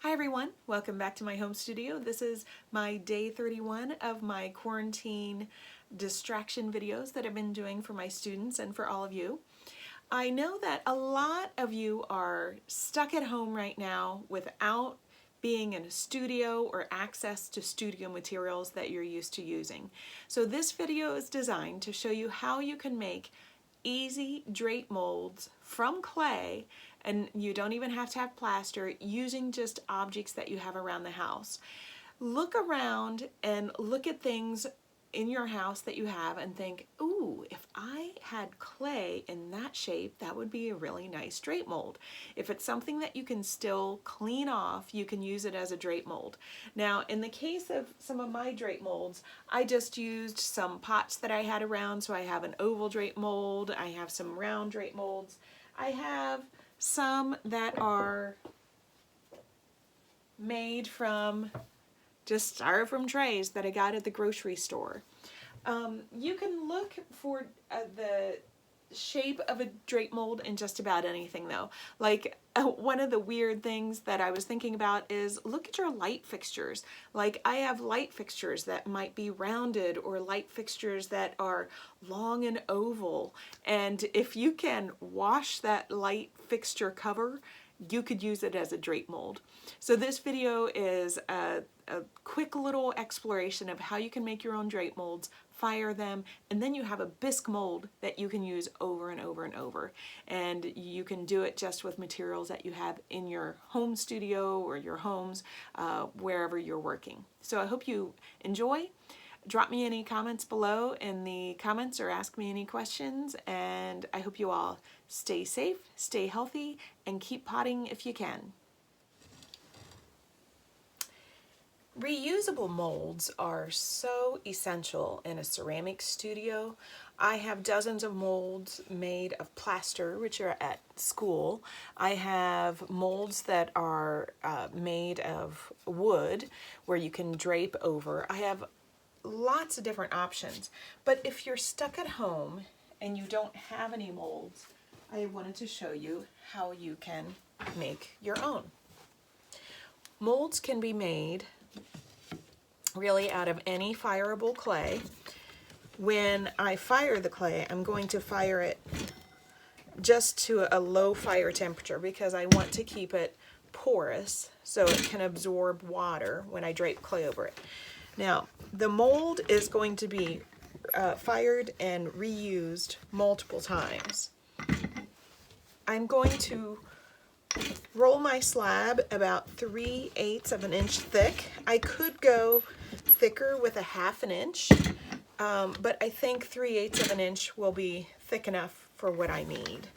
Hi everyone, welcome back to my home studio. This is my day 31 of my quarantine distraction videos that I've been doing for my students and for all of you. I know that a lot of you are stuck at home right now without being in a studio or access to studio materials that you're used to using. So this video is designed to show you how you can make easy drape molds from clay, and you don't even have to have plaster, using just objects that you have around the house. Look around and look at things in your house that you have and think, ooh, if I had clay in that shape, that would be a really nice drape mold. If it's something that you can still clean off, you can use it as a drape mold. Now, in the case of some of my drape molds, I just used some pots that I had around. So I have an oval drape mold, I have some round drape molds, I have some that are made from just styrofoam trays that I got at the grocery store. You can look for the shape of a drape mold in just about anything though. Like one of the weird things that I was thinking about is look at your light fixtures. Like I have light fixtures that might be rounded or light fixtures that are long and oval. And if you can wash that light fixture cover, you could use it as a drape mold. So this video is a quick little exploration of how you can make your own drape molds, fire them, and then you have a bisque mold that you can use over and over and over. And you can do it just with materials that you have in your home studio or your homes, wherever you're working. So I hope you enjoy. Drop me any comments below in the comments or ask me any questions, and I hope you all stay safe, stay healthy, and keep potting if you can. Reusable molds are so essential in a ceramic studio. I have dozens of molds made of plaster, which are at school. I have molds that are made of wood, where you can drape over. I have lots of different options, but if you're stuck at home and you don't have any molds, I wanted to show you how you can make your own. Molds can be made really out of any fireable clay. When I fire the clay, I'm going to fire it just to a low fire temperature because I want to keep it porous so it can absorb water when I drape clay over it. Now, the mold is going to be fired and reused multiple times. I'm going to roll my slab about 3/8 of an inch thick. I could go thicker with a 1/2 inch, but I think 3/8 of an inch will be thick enough for what I need.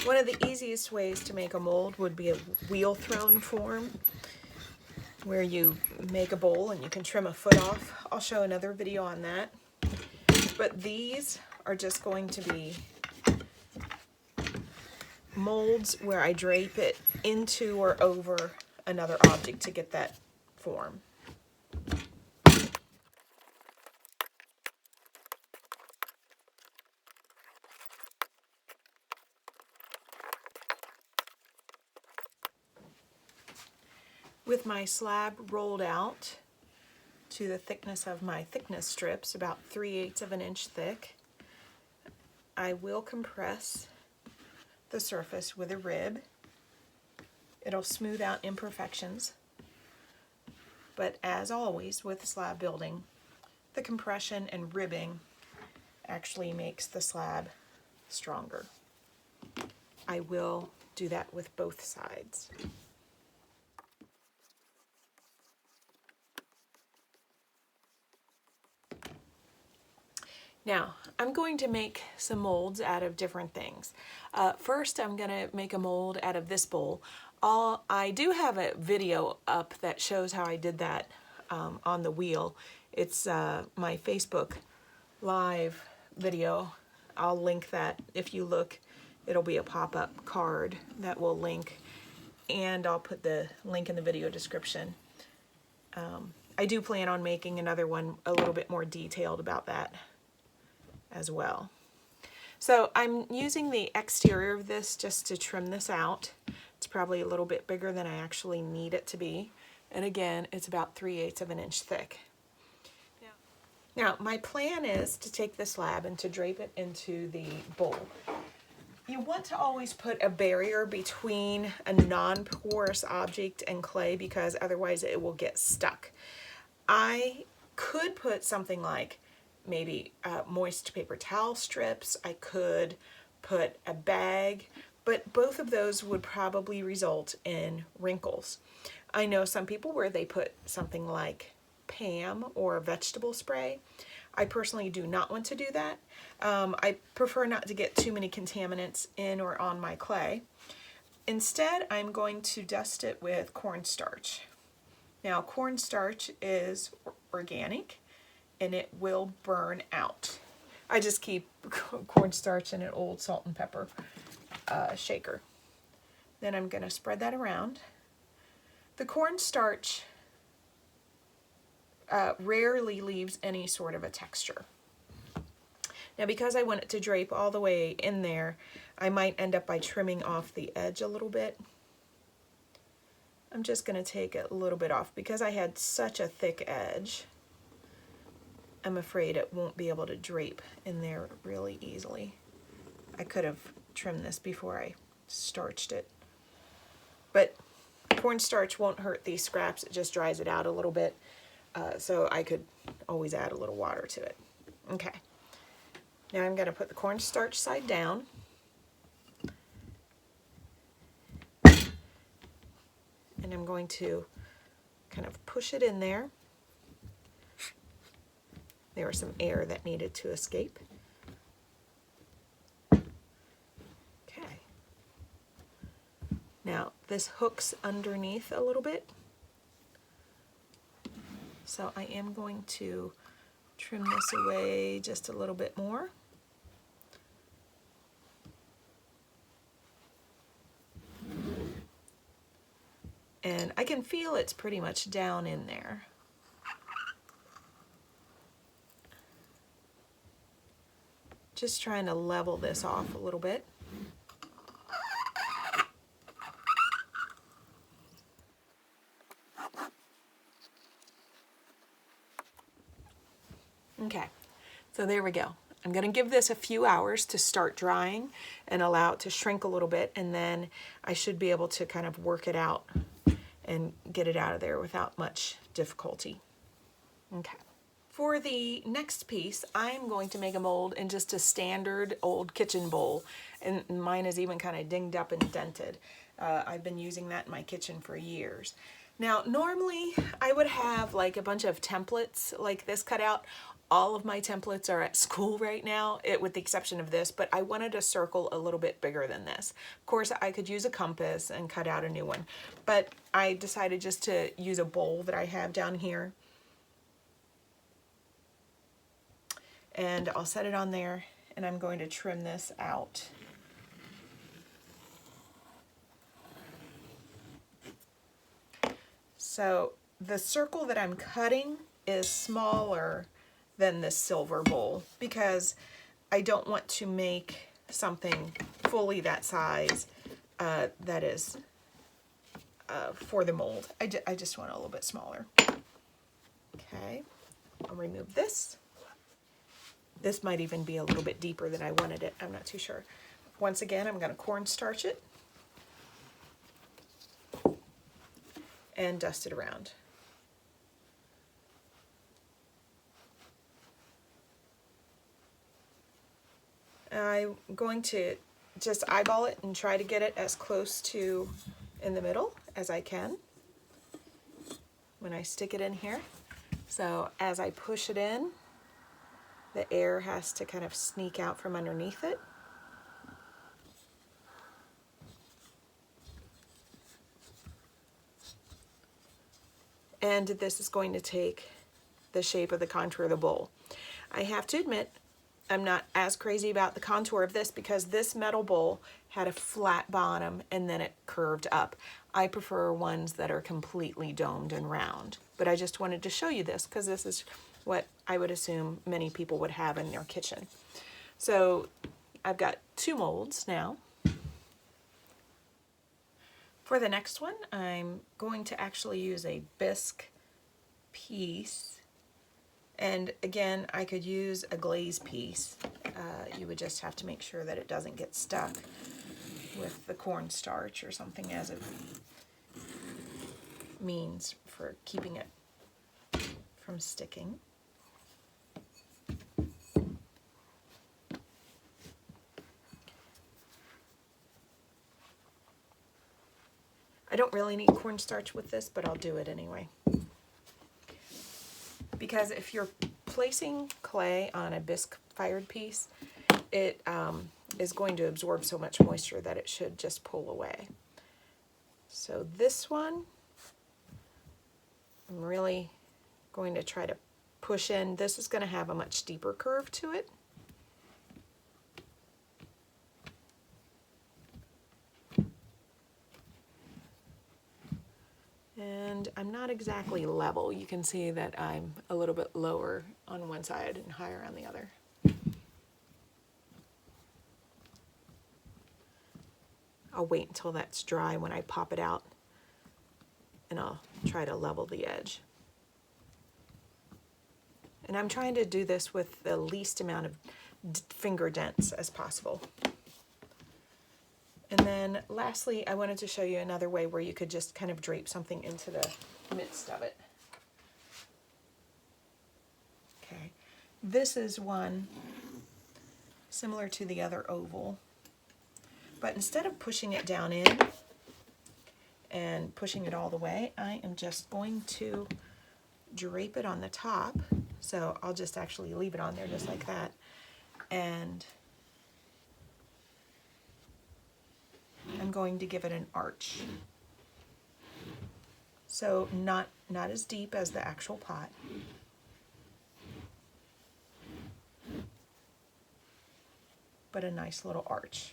One of the easiest ways to make a mold would be a wheel thrown form, where you make a bowl and you can trim a foot off. I'll show another video on that. But these are just going to be molds where I drape it into or over another object to get that form. With my slab rolled out to the thickness of my thickness strips, about 3/8 of an inch thick, I will compress the surface with a rib. It'll smooth out imperfections, but as always with slab building, the compression and ribbing actually makes the slab stronger. I will do that with both sides. Now, I'm going to make some molds out of different things. First, I'm going to make a mold out of this bowl. I do have a video up that shows how I did that on the wheel. It's my Facebook Live video. I'll link that. If you look, it'll be a pop-up card that will link, and I'll put the link in the video description. I do plan on making another one a little bit more detailed about that. as well. So I'm using the exterior of this just to trim this out. It's probably a little bit bigger than I actually need it to be. And again, it's about 3/8 of an inch thick. Now, my plan is to take this slab and to drape it into the bowl. You want to always put a barrier between a non-porous object and clay because otherwise it will get stuck. I could put something like maybe moist paper towel strips. I could put a bag, but both of those would probably result in wrinkles. I know some people where they put something like Pam or vegetable spray. I personally do not want to do that. I prefer not to get too many contaminants in or on my clay. Instead, I'm going to dust it with cornstarch. Now, cornstarch is organic and it will burn out. I just keep cornstarch in an old salt and pepper shaker. Then I'm going to spread that around. The cornstarch rarely leaves any sort of a texture. Now, because I want it to drape all the way in there, I might end up by trimming off the edge a little bit. I'm just going to take a little bit off because I had such a thick edge. I'm afraid it won't be able to drape in there really easily. I could have trimmed this before I starched it. But cornstarch won't hurt these scraps, it just dries it out a little bit. So I could always add a little water to it. Okay. Now I'm going to put the cornstarch side down. And I'm going to kind of push it in there. There was some air that needed to escape. Okay. Now this hooks underneath a little bit. So I am going to trim this away just a little bit more. And I can feel it's pretty much down in there. Just trying to level this off a little bit. Okay, so there we go. I'm going to give this a few hours to start drying and allow it to shrink a little bit, and then I should be able to kind of work it out and get it out of there without much difficulty. Okay. For the next piece, I'm going to make a mold in just a standard old kitchen bowl, and mine is even kind of dinged up and dented. I've been using that in my kitchen for years. Now, normally I would have like a bunch of templates like this cut out. All of my templates are at school right now, with the exception of this, but I wanted a circle a little bit bigger than this. Of course, I could use a compass and cut out a new one, but I decided just to use a bowl that I have down here. And I'll set it on there, and I'm going to trim this out. So the circle that I'm cutting is smaller than this silver bowl because I don't want to make something fully that size that is for the mold. I just want it a little bit smaller. Okay, I'll remove this. This might even be a little bit deeper than I wanted it. I'm not too sure. Once again, I'm going to cornstarch it and dust it around. I'm going to just eyeball it and try to get it as close to in the middle as I can when I stick it in here. So as I push it in, the air has to kind of sneak out from underneath it. And this is going to take the shape of the contour of the bowl. I have to admit, I'm not as crazy about the contour of this because this metal bowl had a flat bottom and then it curved up. I prefer ones that are completely domed and round. but I just wanted to show you this because this is what I would assume many people would have in their kitchen. So I've got 2 molds now. For the next one, I'm going to actually use a bisque piece. And again, I could use a glaze piece. You would just have to make sure that it doesn't get stuck with the cornstarch or something as a means for keeping it from sticking. I don't really need cornstarch with this, but I'll do it anyway. Because if you're placing clay on a bisque fired piece, it is going to absorb so much moisture that it should just pull away. So this one, I'm really going to try to push in. This is going to have a much steeper curve to it. And I'm not exactly level. You can see that I'm a little bit lower on one side and higher on the other. I'll wait until that's dry when I pop it out, and I'll try to level the edge. And I'm trying to do this with the least amount of finger dents as possible. And then lastly, I wanted to show you another way where you could just kind of drape something into the midst of it. Okay, this is one similar to the other oval, but instead of pushing it down in and pushing it all the way, I am just going to drape it on the top. So I'll just actually leave it on there just like that. And I'm going to give it an arch. So not as deep as the actual pot. But a nice little arch.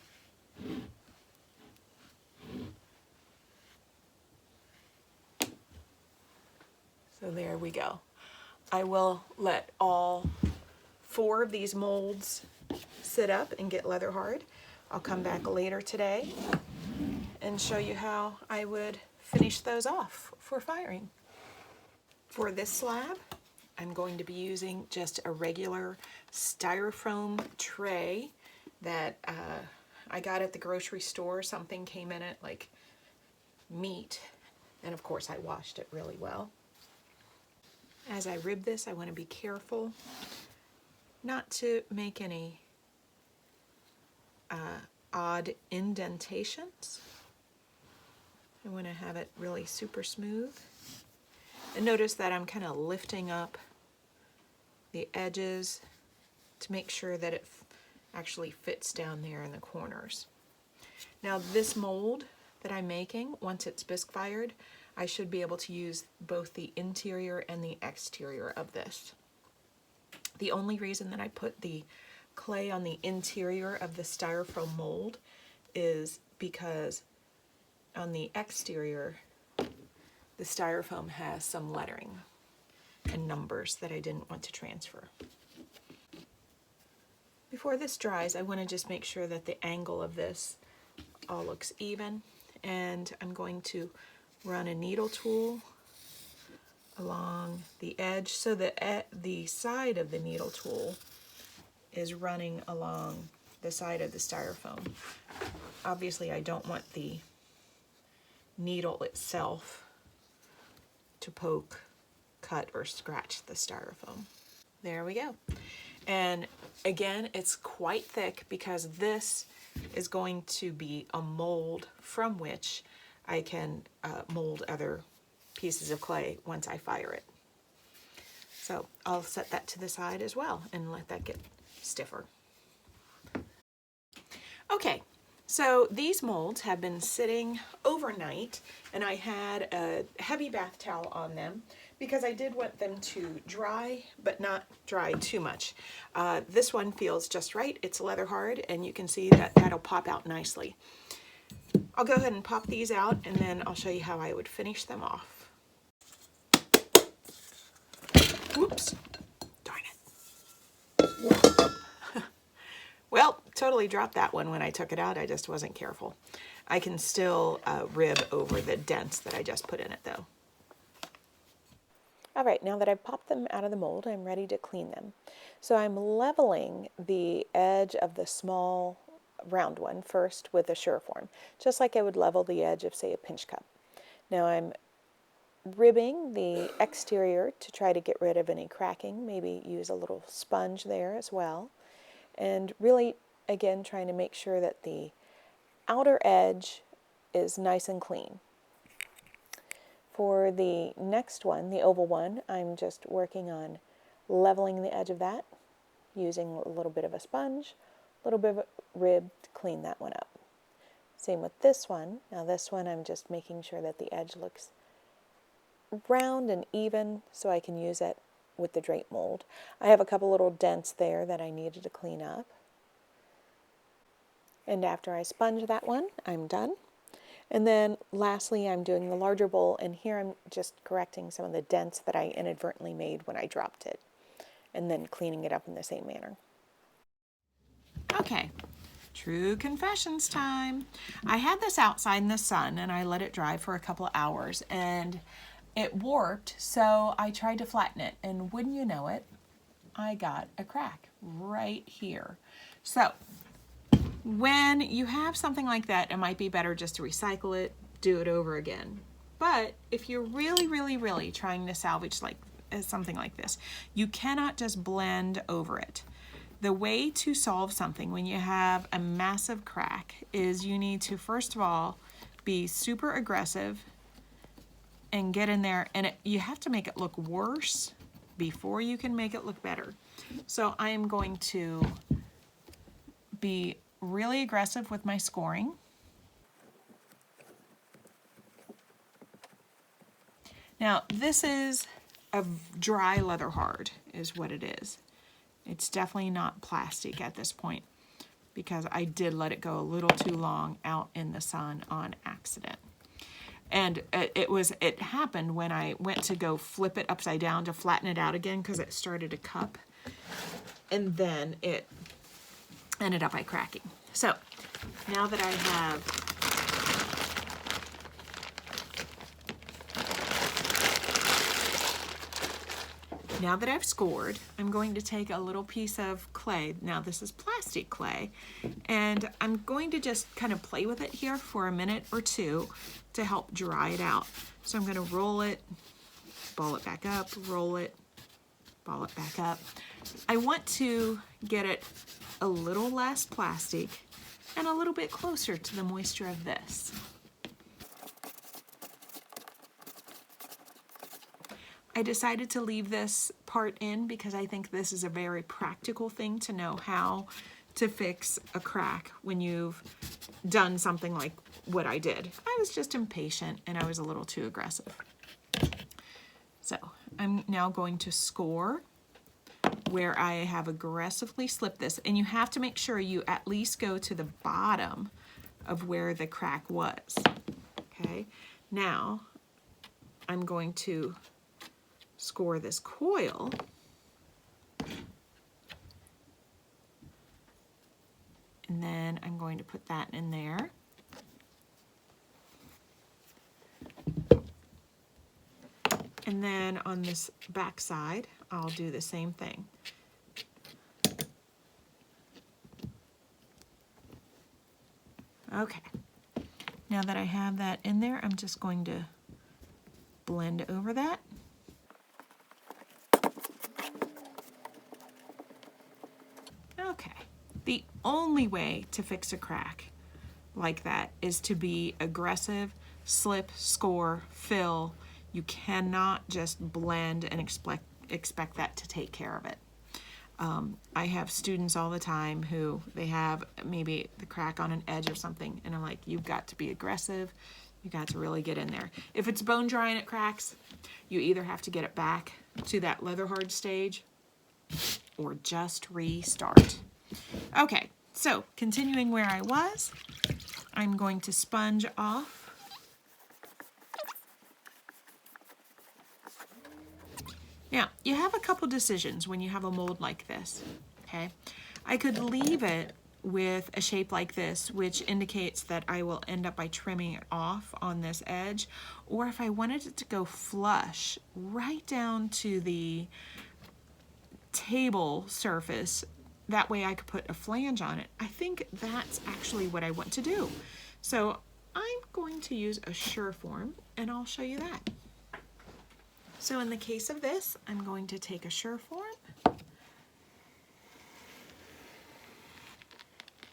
So there we go. I will let all 4 of these molds sit up and get leather hard. I'll come back later today and show you how I would finish those off for firing. For this slab, I'm going to be using just a regular styrofoam tray that I got at the grocery store. Something came in it, like meat, and of course I washed it really well. As I rib this, I want to be careful not to make any odd indentations. I want to have it really super smooth. And notice that I'm kind of lifting up the edges to make sure that it actually fits down there in the corners. Now this mold that I'm making, once it's bisque fired, I should be able to use both the interior and the exterior of this. The only reason that I put the clay on the interior of the styrofoam mold is because on the exterior the styrofoam has some lettering and numbers that I didn't want to transfer. Before this dries, I want to just make sure that the angle of this all looks even, and I'm going to run a needle tool along the edge so that the side of the needle tool is running along the side of the styrofoam. Obviously, I don't want the needle itself to poke, cut, or scratch the styrofoam. There we go. And again, it's quite thick because this is going to be a mold from which I can mold other pieces of clay once I fire it. So I'll set that to the side as well and let that get stiffer. Okay, so these molds have been sitting overnight, and I had a heavy bath towel on them because I did want them to dry, but not dry too much. This one feels just right. It's leather hard, and you can see that that'll pop out nicely. I'll go ahead and pop these out, and then I'll show you how I would finish them off. Oops, darn it. Well, totally dropped that one when I took it out. I just wasn't careful. I can still rib over the dents that I just put in it though. All right, now that I've popped them out of the mold, I'm ready to clean them. So I'm leveling the edge of the small round one first with a Sureform, just like I would level the edge of, say, a pinch cup. Now I'm ribbing the exterior to try to get rid of any cracking, maybe use a little sponge there as well, and really, again, trying to make sure that the outer edge is nice and clean. For the next one, the oval one, I'm just working on leveling the edge of that, using a little bit of a sponge, a little bit of a rib to clean that one up. Same with this one. Now this one I'm just making sure that the edge looks round and even so I can use it with the drape mold. I have a couple little dents there that I needed to clean up. And after I sponge that one, I'm done. And then lastly, I'm doing the larger bowl, and here I'm just correcting some of the dents that I inadvertently made when I dropped it, and then cleaning it up in the same manner. Okay, true confessions time. I had this outside in the sun, and I let it dry for a couple of hours, and it warped, so I tried to flatten it, and wouldn't you know it, I got a crack right here. So when you have something like that, it might be better just to recycle it, do it over again. But if you're really trying to salvage something like this, you cannot just blend over it. The way to solve something when you have a massive crack is you need to, first of all, be super aggressive and get in there, and you have to make it look worse before you can make it look better. So I am going to be really aggressive with my scoring. Now this is a dry leather hard is what it is. It's definitely not plastic at this point because I did let it go a little too long out in the sun on accident. And it happened when I went to go flip it upside down to flatten it out again because it started to cup, and then it ended up by cracking. So now that I have I've scored, I'm going to take a little piece of clay. Now this is plastic clay, and I'm going to just kind of play with it here for a minute or two to help dry it out. So I'm going to roll it, ball it back up, roll it, ball it back up. I want to get it a little less plastic and a little bit closer to the moisture of this. I decided to leave this part in because I think this is a very practical thing to know how to fix a crack when you've done something like what I did. I was just impatient and I was a little too aggressive. So I'm now going to score where I have aggressively slipped this, and you have to make sure you at least go to the bottom of where the crack was. Okay, now I'm going to score this coil and then I'm going to put that in there. And then on this back side, I'll do the same thing. Okay, now that I have that in there, I'm just going to blend over that. Okay, the only way to fix a crack like that is to be aggressive, slip, score, fill. You cannot just blend and expect that to take care of it. I have students all the time who they have maybe the crack on an edge or something, and I'm like, you've got to be aggressive. You got to really get in there. If it's bone dry and it cracks, you either have to get it back to that leather hard stage or just restart. Okay, so continuing where I was, I'm going to sponge off Now, you have a couple decisions when you have a mold like this, okay? I could leave it with a shape like this, which indicates that I will end up by trimming it off on this edge, or if I wanted it to go flush right down to the table surface, that way I could put a flange on it. I think that's actually what I want to do. So I'm going to use a Sureform, and I'll show you that. So in the case of this, I'm going to take a Sureform,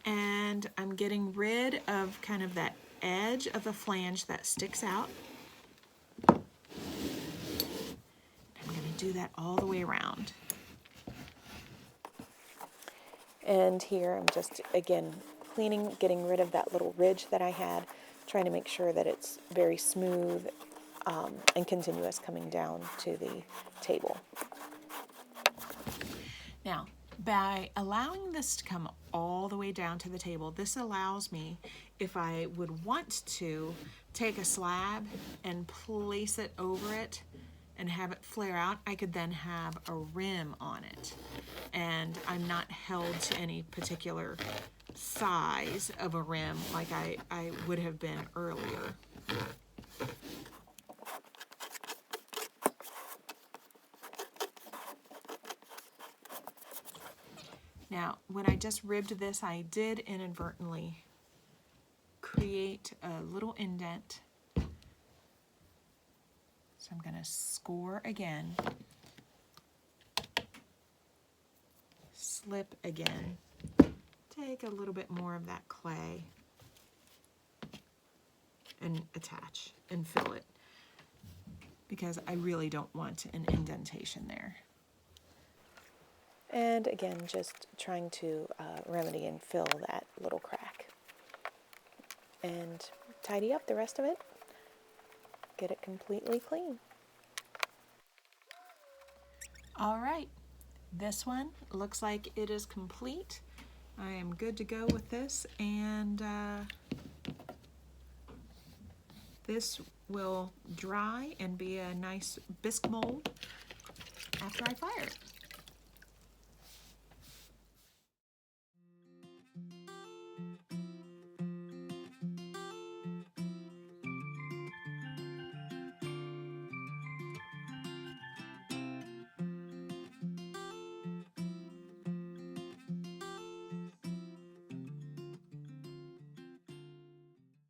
and I'm getting rid of kind of that edge of the flange that sticks out. I'm going to do that all the way around. And here I'm just, again, cleaning, getting rid of that little ridge that I had, trying to make sure that it's very smooth and continuous coming down to the table. Now, by allowing this to come all the way down to the table, this allows me, if I would want to, take a slab and place it over it and have it flare out. I could then have a rim on it, and I'm not held to any particular size of a rim like I would have been earlier. Now, when I just ribbed this, I did inadvertently create a little indent. So I'm going to score again, slip again, take a little bit more of that clay and attach and fill it, because I really don't want an indentation there. And again, just trying to remedy and fill that little crack. And tidy up the rest of it. Get it completely clean. All right, this one looks like it is complete. I am good to go with this, and this will dry and be a nice bisque mold after I fire it.